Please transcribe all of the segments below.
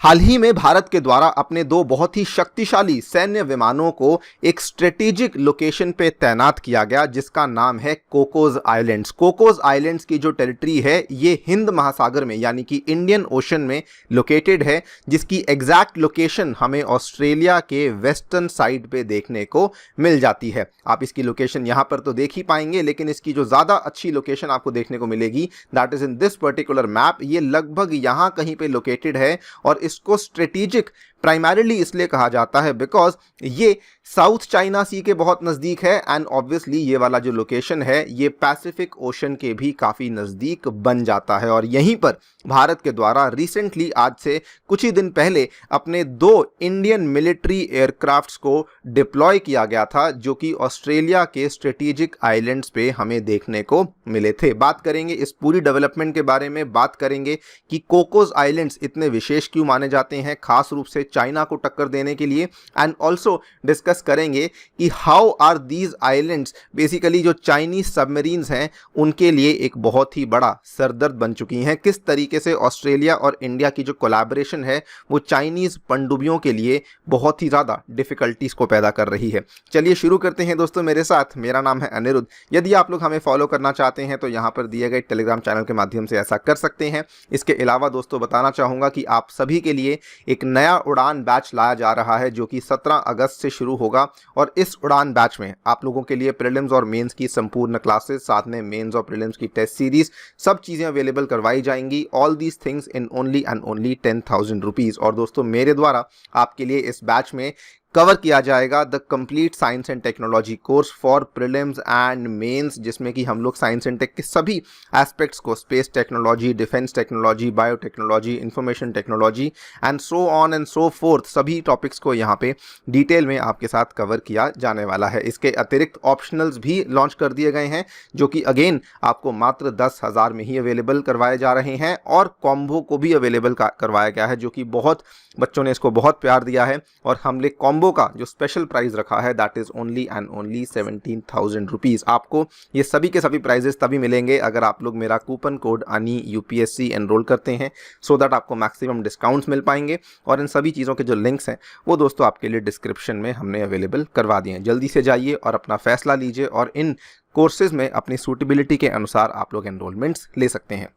हाल ही में भारत के द्वारा अपने दो बहुत ही शक्तिशाली सैन्य विमानों को एक स्ट्रेटेजिक लोकेशन पे तैनात किया गया जिसका नाम है कोकोस आइलैंड्स। कोकोस आइलैंड्स की जो टेरिटरी है ये हिंद महासागर में यानी कि इंडियन ओशन में लोकेटेड है, जिसकी एग्जैक्ट लोकेशन हमें ऑस्ट्रेलिया के वेस्टर्न साइड पे देखने को मिल जाती है। आप इसकी लोकेशन यहाँ पर तो देख ही पाएंगे, लेकिन इसकी जो ज़्यादा अच्छी लोकेशन आपको देखने को मिलेगी that is in this particular map. ये लगभग यहाँ कहीं पे लोकेटेड है और इसको स्ट्रेटेजिक प्राइमरीली इसलिए कहा जाता है बिकॉज ये साउथ चाइना सी के बहुत नज़दीक है एंड ऑब्वियसली ये वाला जो लोकेशन है ये पैसिफिक ओशन के भी काफ़ी नज़दीक बन जाता है। और यहीं पर भारत के द्वारा रिसेंटली आज से कुछ ही दिन पहले अपने दो इंडियन मिलिट्री एयरक्राफ्ट्स को डिप्लॉय किया गया था जो कि ऑस्ट्रेलिया के स्ट्रेटेजिक आइलैंड्स पे हमें देखने को मिले थे। बात करेंगे इस पूरी डेवलपमेंट के बारे में, बात करेंगे कि कोकोस आइलैंड्स इतने विशेष क्यों माने जाते हैं खास रूप से चाइना को टक्कर देने के लिए, एंड ऑल्सो डिस्कस करेंगे कि how are these islands basically जो चाइनीज सबमरीन्स हैं उनके लिए एक बहुत ही बड़ा सरदर्द बन चुकी हैं। किस तरीके से ऑस्ट्रेलिया और इंडिया की जो कोलैबोरेशन है वो चाइनीज पनडुब्बियों के लिए बहुत ही ज़्यादा डिफिकल्टीज को पैदा कर रही है। चलिए शुरू करते हैं दोस्तों मेरे साथ। मेरा नाम है अनिरुद्ध। यदि आप लोग हमें फॉलो करना चाहते हैं तो यहाँ पर दिए गए टेलीग्राम चैनल के माध्यम से ऐसा कर सकते हैं। इसके अलावा दोस्तों बताना चाहूँगा कि आप सभी के लिए एक नया उड़ान बैच लाया जा रहा है जो कि 17 अगस्त से शुरू होगा और इस उड़ान बैच में आप लोगों के लिए प्रीलिम्स और मेंस की संपूर्ण क्लासेस, साथ में मेंस और प्रीलिम्स की टेस्ट सीरीज, सब चीज़ें अवेलेबल करवाई जाएंगी। All these things in only and only 10,000 rupees. और दोस्तों मेरे द्वारा आपके लिए इस बैच में कवर किया जाएगा the complete science and technology course for prelims and mains, जिसमें कि हम लोग साइंस एंड टेक के सभी एस्पेक्ट्स को, space technology, defence technology, biotechnology, information technology and so on and so fourth, सभी टॉपिक्स को यहाँ पे डिटेल में आपके साथ कवर किया जाने वाला है। इसके अतिरिक्त ऑप्शनल्स भी लॉन्च कर दिए गए हैं जो कि अगेन आपको मात्र 10,000 में ही अवेलेबल करवाए जा रहे हैं, और कॉम्बो को भी अवेलेबल करवाया गया है जो कि बहुत बच्चों ने इसको बहुत प्यार दिया है। और हमने कॉम्बो का जो स्पेशल प्राइस रखा है that is only and only 17,000 rupees. आपको ये सभी के सभी प्राइजेस तभी मिलेंगे अगर आप लोग मेरा coupon code ANI UPSC enrol करते हैं, सो दैट आपको मैक्सिमम डिस्काउंट्स मिल पाएंगे। और इन सभी चीज़ों के जो लिंक्स हैं वो दोस्तों आपके लिए डिस्क्रिप्शन में हमने अवेलेबल करवा दिए हैं। जल्दी से जाइए और अपना फैसला लीजिए और इन कोर्सेज में अपनी सूटेबिलिटी के अनुसार आप लोग एनरोलमेंट्स ले सकते हैं।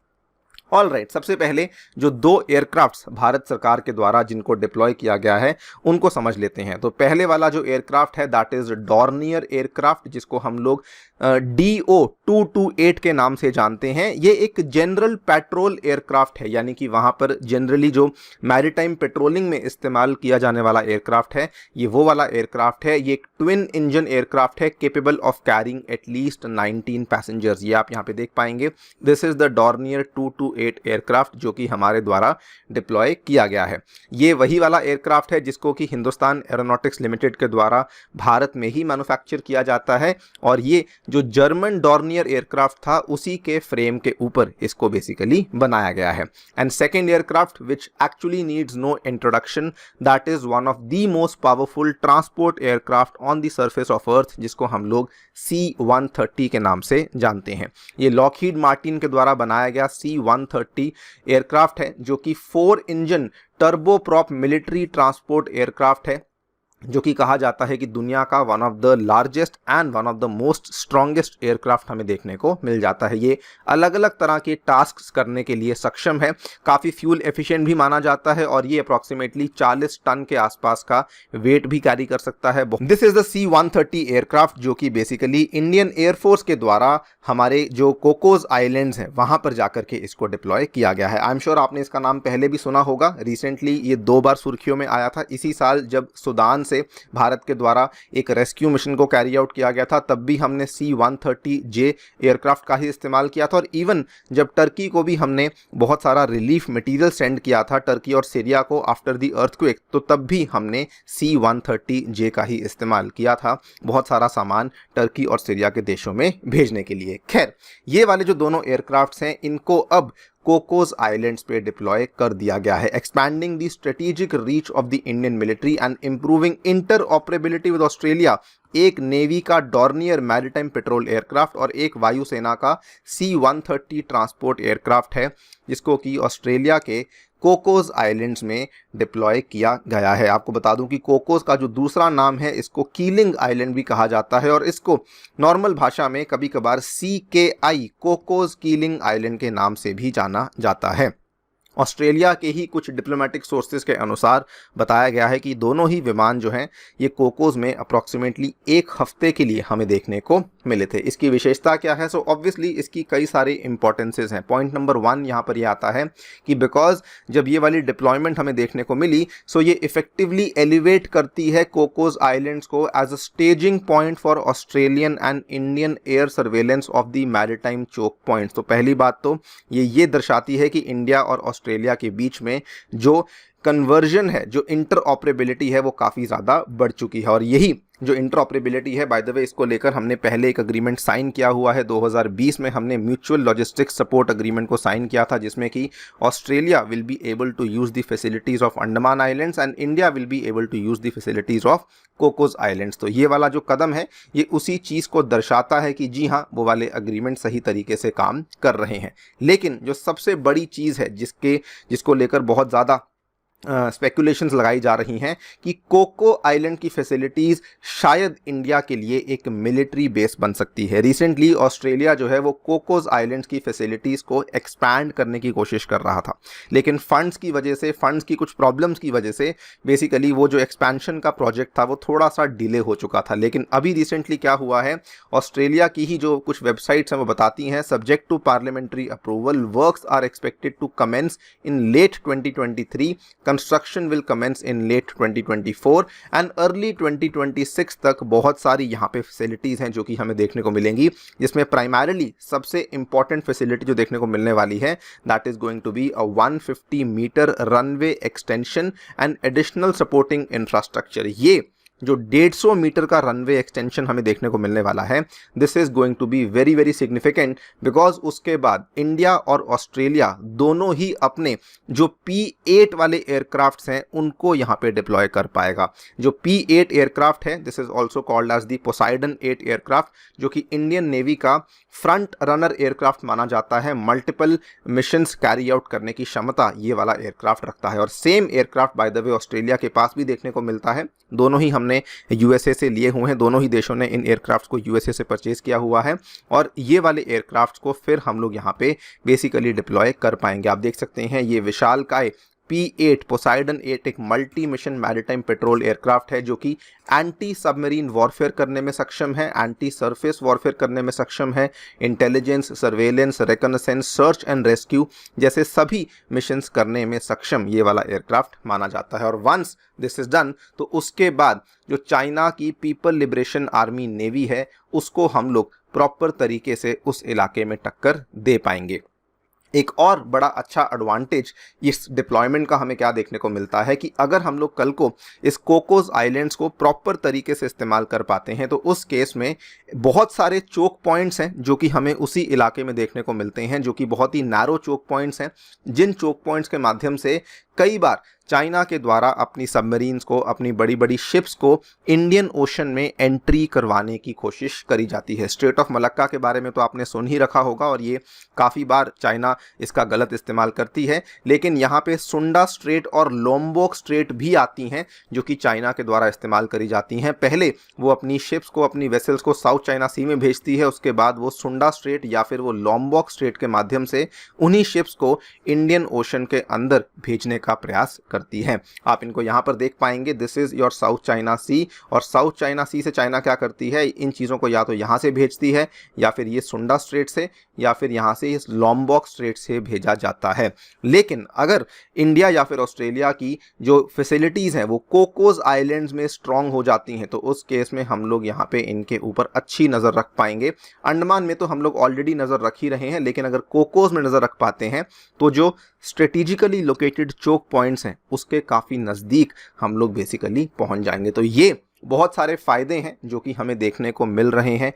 ऑल राइट, सबसे पहले जो दो एयरक्राफ्ट्स भारत सरकार के द्वारा जिनको डिप्लॉय किया गया है उनको समझ लेते हैं। तो पहले वाला जो एयरक्राफ्ट है दैट इज डॉर्नियर एयरक्राफ्ट, जिसको हम लोग DO-228 के नाम से जानते हैं। ये एक जनरल पेट्रोल एयरक्राफ्ट है, यानी कि वहाँ पर जनरली जो मैरीटाइम पेट्रोलिंग में इस्तेमाल किया जाने वाला एयरक्राफ्ट है ये वो वाला एयरक्राफ्ट है। ये एक ट्विन इंजन एयरक्राफ्ट है capable of carrying at least 19 passengers. ये आप यहाँ पे देख पाएंगे। This is the Dornier 228 aircraft जो कि हमारे द्वारा डिप्लॉय किया गया है। ये वही वाला एयरक्राफ्ट है जिसको कि हिंदुस्तान एरोनॉटिक्स लिमिटेड के द्वारा भारत में ही मैन्युफैक्चर किया जाता है, और ये जो जर्मन डॉर्नियर एयरक्राफ्ट था उसी के फ्रेम के ऊपर इसको बेसिकली बनाया गया है। And second aircraft which actually needs no introduction that is one of the most powerful transport aircraft on the surface of earth, जिसको हम लोग C-130 के नाम से जानते हैं। ये लॉकहीड मार्टिन के द्वारा बनाया गया C-130 एयरक्राफ्ट है जो कि 4 engine turboprop military transport aircraft है, जो कि कहा जाता है कि दुनिया का one of the largest and one of the most strongest aircraft हमें देखने को मिल जाता है। ये अलग अलग तरह के टास्क करने के लिए सक्षम है, काफ़ी फ्यूल एफिशिएंट भी माना जाता है, और ये अप्रॉक्सीमेटली 40 टन के आसपास का वेट भी कैरी कर सकता है। This is the C-130 aircraft जो कि बेसिकली इंडियन एयरफोर्स के द्वारा हमारे जो कोकोस आइलैंड्स हैं वहाँ पर जाकर के इसको डिप्लॉय किया गया है। आई एम श्योर आपने इसका नाम पहले भी सुना होगा। रिसेंटली ये 2 बार सुर्खियों में आया था। इसी साल जब सूडान से भारत के द्वारा एक रेस्क्यू मिशन को कैरी आउट किया गया था तब भी हमने C-130J एयरक्राफ्ट का ही इस्तेमाल किया था, और इवन जब टर्की को भी हमने बहुत सारा रिलीफ मटेरियल सेंड किया था, टर्की और सीरिया को आफ्टर द अर्थक्वेक, तो तब भी हमने C-130J का ही इस्तेमाल किया था बहुत सारा सामान टर्की और सीरिया के देशों में भेजने के लिए। खैर, ये वाले जो दोनों एयरक्राफ्ट्स हैं इनको अब कोकोस आइलैंड्स पे डिप्लॉय कर दिया गया है, expanding the strategic reach of the Indian military and improving inter operability with Australia. एक नेवी का डॉर्नियर मैरीटाइम पेट्रोल एयरक्राफ्ट और एक वायुसेना का C-130 ट्रांसपोर्ट एयरक्राफ्ट है, जिसको कि ऑस्ट्रेलिया के कोकोस आइलैंड्स में डिप्लॉय किया गया है। आपको बता दूं कि कोकोस का जो दूसरा नाम है इसको कीलिंग आइलैंड भी कहा जाता है और इसको नॉर्मल भाषा में कभी कभार CKI कोकोस कीलिंग आइलैंड के नाम से भी जाना जाता है। ऑस्ट्रेलिया के ही कुछ डिप्लोमेटिक सोर्सेज के अनुसार बताया गया है कि दोनों ही विमान जो हैं ये कोकोस में अप्रॉक्सीमेटली 1 हफ्ते के लिए हमें देखने को मिले थे। इसकी विशेषता क्या है? सो ऑब्वियसली इसकी कई सारे इंपॉर्टेंसेस हैं। पॉइंट नंबर 1 यहाँ पर ये आता है कि बिकॉज जब ये वाली डिप्लॉयमेंट हमें देखने को मिली सो ये इफेक्टिवली एलिवेट करती है कोकोस आइलैंड्स को as a staging point for Australian and Indian air surveillance of the maritime choke points. तो पहली बात तो ये दर्शाती है कि इंडिया और ऑस्ट्रेलिया के बीच में जो कन्वर्जन है, जो इंटरऑपरेबिलिटी है वो काफ़ी ज़्यादा बढ़ चुकी है। और यही जो इंटरऑपरेबिलिटी है, बाय द वे इसको लेकर हमने पहले एक अग्रीमेंट साइन किया हुआ है। 2020 में हमने म्यूचुअल लॉजिस्टिक्स सपोर्ट अग्रीमेंट को साइन किया था जिसमें कि Australia will be able to use the facilities of Andaman islands and India will be able to use the facilities of Cocos islands. तो ये वाला जो कदम है ये उसी चीज़ को दर्शाता है कि जी हाँ, वो वाले अग्रीमेंट सही तरीके से काम कर रहे हैं। लेकिन जो सबसे बड़ी चीज़ है जिसको लेकर बहुत ज़्यादा स्पेकुलेशंस लगाई जा रही हैं कि कोको आइलैंड की फैसिलिटीज़ शायद इंडिया के लिए एक मिलिट्री बेस बन सकती है। रिसेंटली ऑस्ट्रेलिया जो है वो कोकोस आइलैंड्स की फैसिलिटीज़ को एक्सपैंड करने की कोशिश कर रहा था, लेकिन फंड्स की कुछ प्रॉब्लम्स की वजह से बेसिकली वो जो एक्सपेंशन का प्रोजेक्ट था वो थोड़ा सा डिले हो चुका था। लेकिन अभी रिसेंटली क्या हुआ है, ऑस्ट्रेलिया की ही जो कुछ वेबसाइट्स हैं वो बताती हैं subject to parliamentary approval works are expected to commence in late 2023, construction will commence in late 2024 and early 2026 तक बहुत सारी यहाँ पे फैसिलिटीज़ हैं जो कि हमें देखने को मिलेंगी, जिसमें प्राइमरीली सबसे इंपॉर्टेंट फैसिलिटी जो देखने को मिलने वाली है that is going to be a 150 metre runway extension and additional supporting infrastructure. ये जो 150 मीटर का रनवे एक्सटेंशन हमें देखने को मिलने वाला है, this is going to be very very significant because उसके बाद इंडिया और ऑस्ट्रेलिया दोनों ही अपने जो P8 वाले एयरक्राफ्ट्स हैं उनको यहाँ पे डिप्लॉय कर पाएगा। जो P8 एयरक्राफ्ट है this is also called as the Poseidon 8 aircraft, जो कि इंडियन नेवी का फ्रंट रनर एयरक्राफ्ट माना जाता है। मल्टीपल मिशंस कैरी आउट करने की क्षमता ये वाला एयरक्राफ्ट रखता है और same aircraft by the way Australia के पास भी देखने को मिलता है। दोनों ही हमने USA से लिए हुए हैं, दोनों ही देशों ने इन एयरक्राफ्ट को USA से परचेज किया हुआ है और ये वाले एयरक्राफ्ट को फिर हम लोग यहाँ पे बेसिकली डिप्लॉय कर पाएंगे। आप देख सकते हैं ये विशालकाय P8 पोसाइडन 8 एक multi mission maritime petrol aircraft है जो कि एंटी सबमरीन वॉरफेयर करने में सक्षम है, एंटी सरफेस वॉरफेयर करने में सक्षम है, intelligence, surveillance, reconnaissance, search and rescue जैसे सभी मिशंस करने में सक्षम ये वाला एयरक्राफ्ट माना जाता है। और वंस दिस इज डन तो उसके बाद जो चाइना की पीपल लिबरेशन आर्मी नेवी है उसको हम लोग प्रॉपर तरीके से उस इलाके में टक्कर दे पाएंगे। एक और बड़ा अच्छा एडवांटेज इस डिप्लॉयमेंट का हमें क्या देखने को मिलता है कि अगर हम लोग कल को इस कोकोस आइलैंड्स को प्रॉपर तरीके से इस्तेमाल कर पाते हैं तो उस केस में बहुत सारे चोक पॉइंट्स हैं जो कि हमें उसी इलाके में देखने को मिलते हैं, जो कि बहुत ही नैरो चोक पॉइंट्स हैं, जिन चोक पॉइंट्स के माध्यम से कई बार चाइना के द्वारा अपनी सबमरीन्स को, अपनी बड़ी बड़ी शिप्स को इंडियन ओशन में एंट्री करवाने की कोशिश करी जाती है। स्ट्रेट ऑफ मलक्का के बारे में तो आपने सुन ही रखा होगा और ये काफ़ी बार चाइना इसका गलत इस्तेमाल करती है, लेकिन यहाँ पे सुंडा स्ट्रेट और लोम्बोक स्ट्रेट भी आती हैं जो कि चाइना के द्वारा इस्तेमाल करी जाती हैं। पहले वो अपनी शिप्स को, अपनी वेसल्स को साउथ चाइना सी में भेजती है, उसके बाद वो सुंडा स्ट्रेट या फिर वो लोम्बोक स्ट्रेट के माध्यम से उन्हीं शिप्स को इंडियन ओशन के अंदर भेजने का प्रयास करती है। आप इनको यहां पर देख पाएंगे, this is your South China Sea, और साउथ चाइना सी से चाइना क्या करती है, इन चीज़ों को या तो यहां से भेजती है या फिर ये सुंडा स्ट्रेट से या फिर यहां से इस लोम्बोक स्ट्रेट से भेजा जाता है। लेकिन अगर इंडिया या फिर ऑस्ट्रेलिया की जो फैसिलिटीज़ हैं वो कोकोस आइलैंड्स में स्ट्रांग हो जाती हैं तो उस केस में हम लोग यहाँ पे इनके ऊपर अच्छी नज़र रख पाएंगे। अंडमान में तो हम लोग ऑलरेडी नज़र रख ही रहे हैं, लेकिन अगर कोकोस में नज़र रख पाते हैं तो जो स्ट्रेटेजिकली लोकेटेड चोक पॉइंट्स हैं उसके काफ़ी नज़दीक हम लोग बेसिकली पहुंच जाएंगे। तो ये बहुत सारे फ़ायदे हैं जो कि हमें देखने को मिल रहे हैं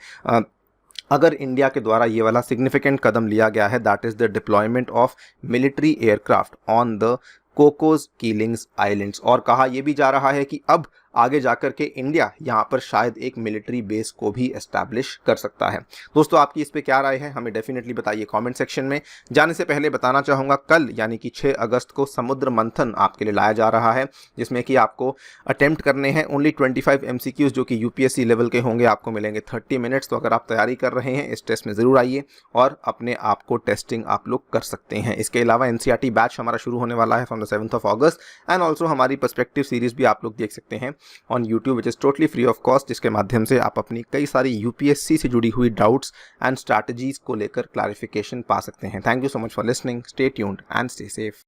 अगर इंडिया के द्वारा ये वाला सिग्निफिकेंट कदम लिया गया है, that is the deployment of military aircraft on the Cocos Keelings islands. और कहा यह भी जा रहा है कि अब आगे जाकर के इंडिया यहाँ पर शायद एक मिलिट्री बेस को भी एस्टैब्लिश कर सकता है। दोस्तों, आपकी इस पे क्या राय है, हमें डेफिनेटली बताइए कमेंट सेक्शन में। जाने से पहले बताना चाहूँगा, कल यानी कि 6 अगस्त को समुद्र मंथन आपके लिए लाया जा रहा है, जिसमें कि आपको अटेम्प्ट करने हैं ओनली 25 MCQs जो कि यूपीएससी लेवल के होंगे। आपको मिलेंगे 30 मिनट्स। तो अगर आप तैयारी कर रहे हैं इस टेस्ट में ज़रूर आइए और अपने आप को टेस्टिंग आप लोग कर सकते हैं। इसके अलावा एनसीईआरटी बैच हमारा शुरू होने वाला है from the 7th August and also हमारी पर्सपेक्टिव सीरीज भी आप लोग देख सकते हैं on YouTube, which is totally free of cost, जिसके माध्यम से आप अपनी कई सारी यूपीएससी से जुड़ी हुई डाउट्स एंड स्ट्रैटेजीज को लेकर क्लैरिफिकेशन पा सकते हैं। Thank you so much for listening, stay tuned and stay safe.